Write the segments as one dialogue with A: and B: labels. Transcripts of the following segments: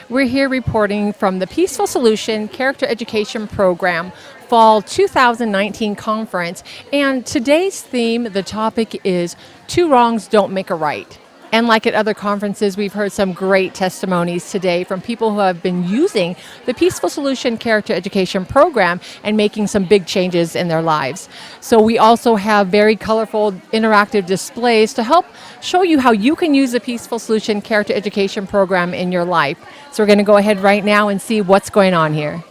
A: We're here reporting from the Peaceful Solution Character Education Program Fall 2019 Conference, and today's theme, the topic is Two Wrongs Don't Make a Right. And like at other conferences, we've heard some great testimonies today from people who have been using the Peaceful Solution Character Education Program and making some big changes in their lives. So we also have very colorful interactive displays to help show you how you can use the Peaceful Solution Character Education Program in your life. So we're going to go ahead right now and see what's going on here.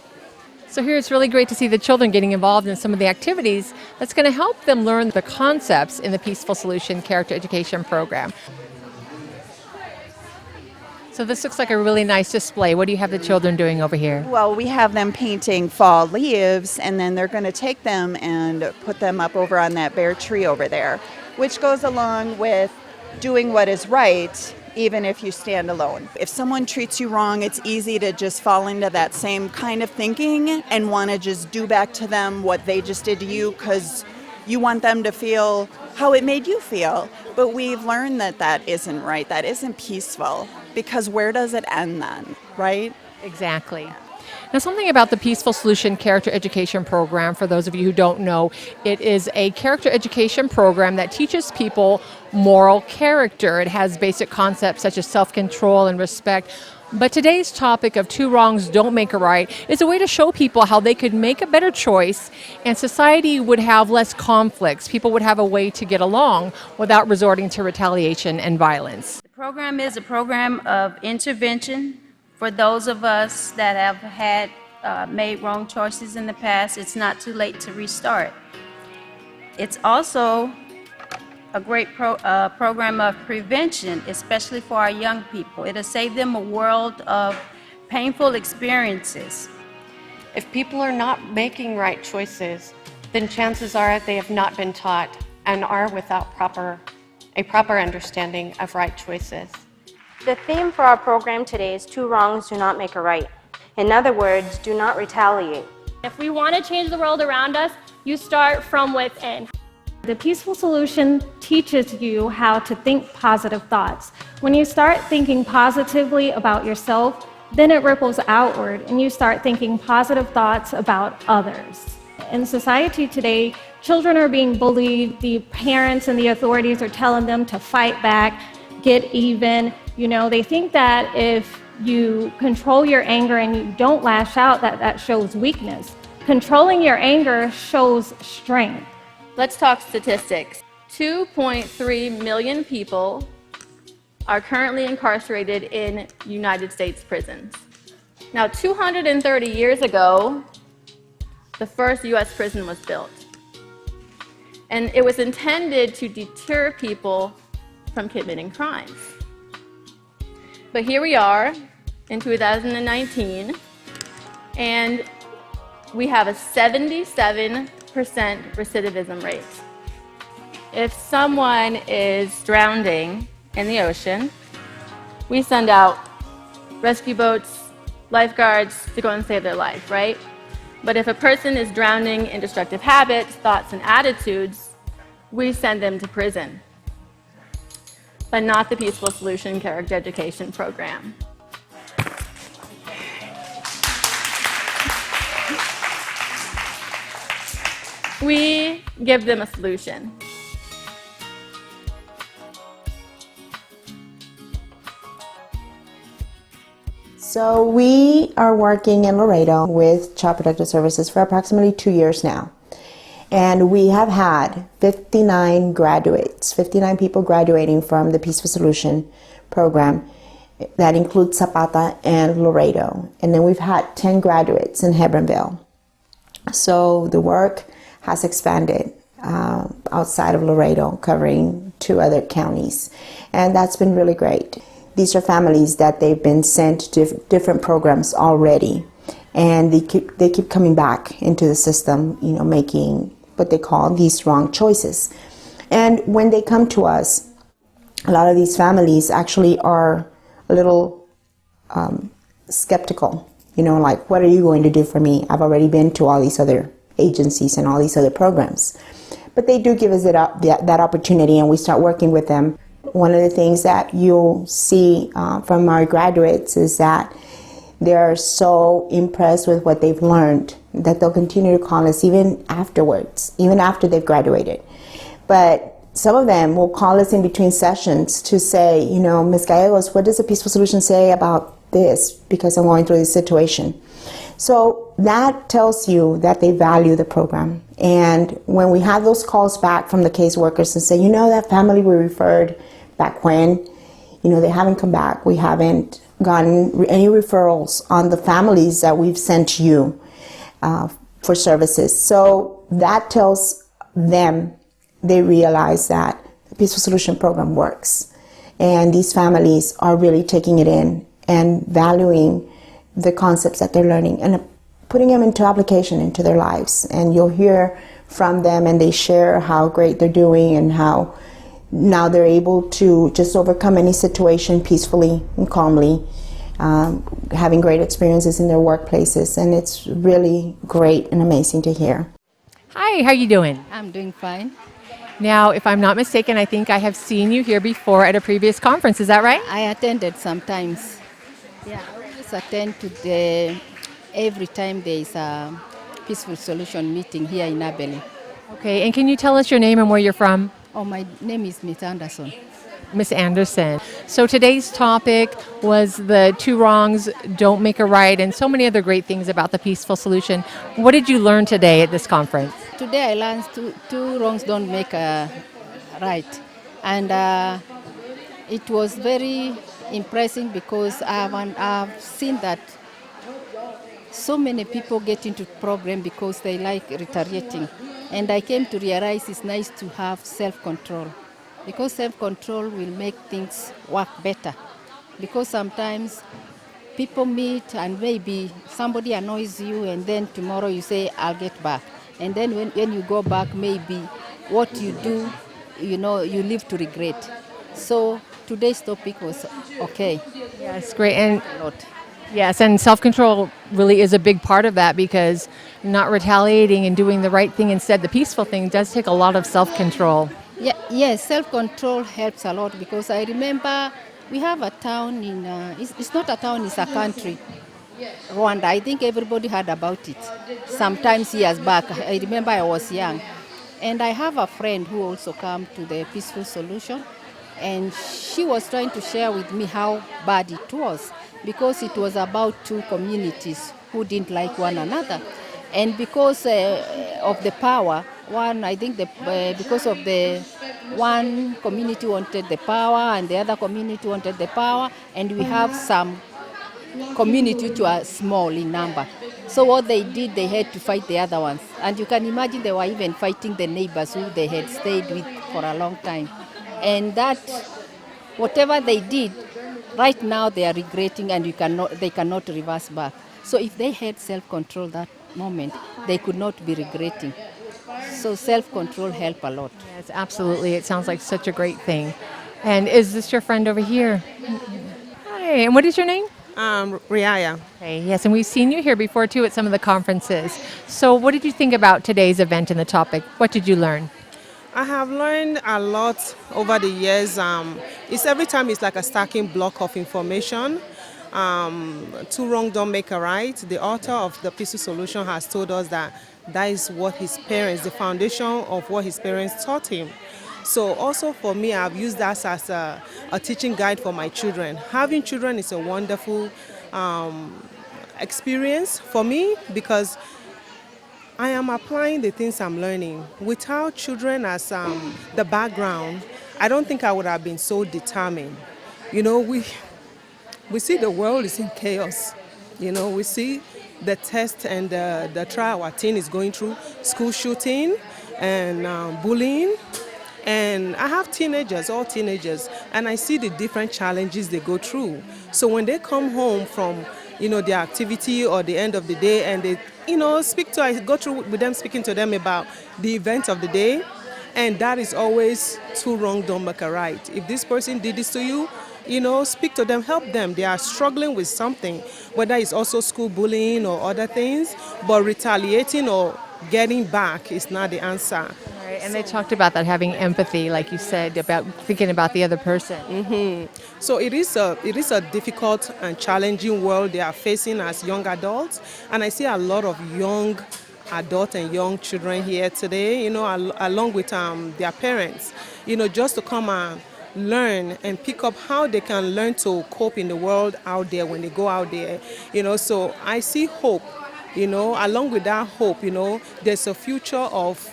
A: So here it's really great to see the children getting involved in some of the activities that's going to help them learn the concepts in the Peaceful Solution Character Education Program. So this looks like a really nice display. What do you have the children doing over here?
B: Well, we have them painting fall leaves, and then they're going to take them and put them up over on that bare tree over there, which goes along with doing what is right, even if you stand alone. If someone treats you wrong, it's easy to just fall into that same kind of thinking and want to just do back to them what they just did to you because you want them to feel how it made you feel. But we've learned that that isn't right. That isn't peaceful. Because where does it end then, right?
A: Exactly. Now, something about the Peaceful Solution Character Education Program, for those of you who don't know, it is a character education program that teaches people moral character. It has basic concepts such as self-control and respect. But today's topic of two wrongs don't make a right is a way to show people how they could make a better choice and society would have less conflicts. People would have a way to get along without resorting to retaliation and violence.
C: The program is a program of intervention for those of us that have had made wrong choices in the past. It's not too late to restart. It's also a great program of prevention, especially for our young people. It'll save them a world of painful experiences.
D: If people are not making right choices, then chances are they have not been taught and are without a proper understanding of right choices.
E: The theme for our program today is two wrongs do not make a right. In other words, do not retaliate.
F: If we want to change the world around us, you start from within. The Peaceful Solution teaches you how to think positive thoughts. When you start thinking positively about yourself, then it ripples outward and you start thinking positive thoughts about others. In society today, children are being bullied. The parents and the authorities are telling them to fight back, get even. You know, they think that if you control your anger and you don't lash out, that shows weakness. Controlling your anger shows strength.
G: Let's talk statistics. 2.3 million people are currently incarcerated in United States prisons. Now, 230 years ago, the first U.S. prison was built. And it was intended to deter people from committing crimes. But here we are in 2019, and we have a 77% recidivism rate. If someone is drowning in the ocean, we send out rescue boats, lifeguards to go and save their life, right? But if a person is drowning in destructive habits, thoughts, and attitudes, we send them to prison, but not the Peaceful Solution Character Education Program. We give them a solution.
H: So we are working in Laredo with Child Protective Services for approximately 2 years now. And we have had 59 graduates, 59 people graduating from the Peaceful Solution program. That includes Zapata and Laredo. And then we've had 10 graduates in Hebronville. So the work has expanded outside of Laredo, covering 2 other counties. And that's been really great. These are families that they've been sent to different programs already. And they keep coming back into the system, you know, making what they call these wrong choices. And when they come to us, a lot of these families actually are a little skeptical, like, what are you going to do for me? I've already been to all these other agencies and all these other programs. But they do give us that opportunity, and we start working with them. One of the things that you'll see from our graduates is that they're so impressed with what they've learned that they'll continue to call us even afterwards, even after they've graduated. But some of them will call us in between sessions to say, Ms. Gallegos, what does the Peaceful Solution say about this? Because I'm going through this situation. So that tells you that they value the program. And when we have those calls back from the caseworkers and say, that family we referred back when, they haven't come back. We haven't gotten any referrals on the families that we've sent you for services. So that tells them, they realize that the Peaceful Solution program works. And these families are really taking it in and valuing the concepts that they're learning and putting them into application into their lives. And you'll hear from them, and they share how great they're doing and how now they're able to just overcome any situation peacefully and calmly, having great experiences in their workplaces. And it's really great and amazing to hear.
A: Hi, how you doing?
I: I'm doing fine.
A: Now, if I'm not mistaken, I think I have seen you here before at a previous conference. Is that right?
I: I attended sometimes. Yeah, I always attend to every time there is a Peaceful Solution meeting here in ABILENE.
A: Okay, and can you tell us your name and where you're from?
I: Oh, my name is Miss Anderson.
A: Miss Anderson. So today's topic was the two wrongs don't make a right, and so many other great things about the Peaceful Solution. What did you learn today at this conference?
I: Today I learned two wrongs don't make a right. And it was very impressive because I've seen that so many people get into program because they like retaliating. And I came to realize it's nice to have self-control, because self-control will make things work better. Because sometimes people meet and maybe somebody annoys you, and then tomorrow you say, I'll get back. And then when you go back, maybe what you do, you live to regret. So today's topic was okay.
A: Yes, great. And yes, and self-control really is a big part of that, because not retaliating and doing the right thing instead, the peaceful thing, does take a lot of self-control.
I: Yes, self-control helps a lot, because I remember we have a town in, it's not a town, it's a country, Rwanda. I think everybody heard about it sometimes years back. I remember I was young. And I have a friend who also came to the Peaceful Solution, and she was trying to share with me how bad it was, because it was about two communities who didn't like one another. And because of the power, because of the one community wanted the power and the other community wanted the power, and we have some community which were small in number. So what they did, they had to fight the other ones. And you can imagine they were even fighting the neighbors who they had stayed with for a long time. And that, whatever they did, right now they are regretting, and they cannot reverse back. So if they had self-control that moment, they could not be regretting. So self-control helped a lot.
A: Yes, absolutely. It sounds like such a great thing. And is this your friend over here? Hi, and what is your name?
J: REAYAH.
A: Okay, yes, and we've seen you here before too at some of the conferences. So what did you think about today's event and the topic? What did you learn?
J: I have learned a lot over the years. Every time it's like a stacking block of information. Two wrongs don't make a right. The author of the Peaceful Solution has told us that is what his parents, the foundation of what his parents taught him. So also for me, I've used that as a teaching guide for my children. Having children is a wonderful experience for me, because I am applying the things I'm learning. Without children as the background, I don't think I would have been so determined. We see the world is in chaos. We see the test and the trial our teen is going through, school shooting and bullying. And I have all teenagers, and I see the different challenges they go through. So when they come home from, their activity or the end of the day, and they I go through with them, speaking to them about the event of the day. And that is always two wrong don't make a right. If this person did this to you, speak to them, help them. They are struggling with something, whether it's also school bullying or other things, but retaliating or getting back is not the answer.
A: Right, and they talked about that, having empathy, like you said, about thinking about the other person.
J: So it is a difficult and challenging world they are facing as young adults, and I see a lot of young adults and young children here today, along with their parents, just to come and learn and pick up how they can learn to cope in the world out there when they go out there, so I see hope, along with that hope, there's a future of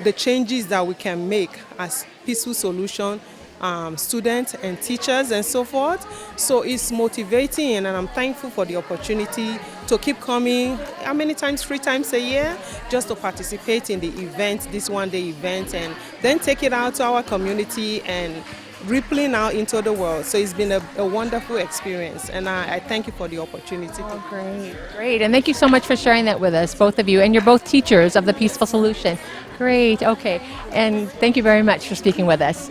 J: the changes that we can make as peaceful solution students and teachers and so forth. So it's motivating, and I'm thankful for the opportunity to keep coming, how many times? 3 times a year, just to participate in the event, this one-day event, and then take it out to our community and rippling out into the world. So it's been a wonderful experience, and I thank you for the opportunity.
A: Oh, great. And thank you so much for sharing that with us, both of you. And you're both teachers of the Peaceful Solution. Great. Okay. And thank you very much for speaking with us.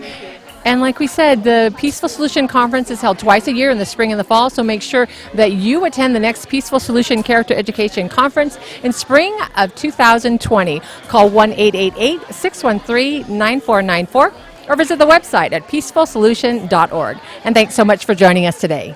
A: And like we said, the Peaceful Solution Conference is held twice a year in the spring and the fall, so make sure that you attend the next Peaceful Solution Character Education Conference in spring of 2020. Call 1-888-613-9494 or visit the website at peacefulsolution.org. And thanks so much for joining us today.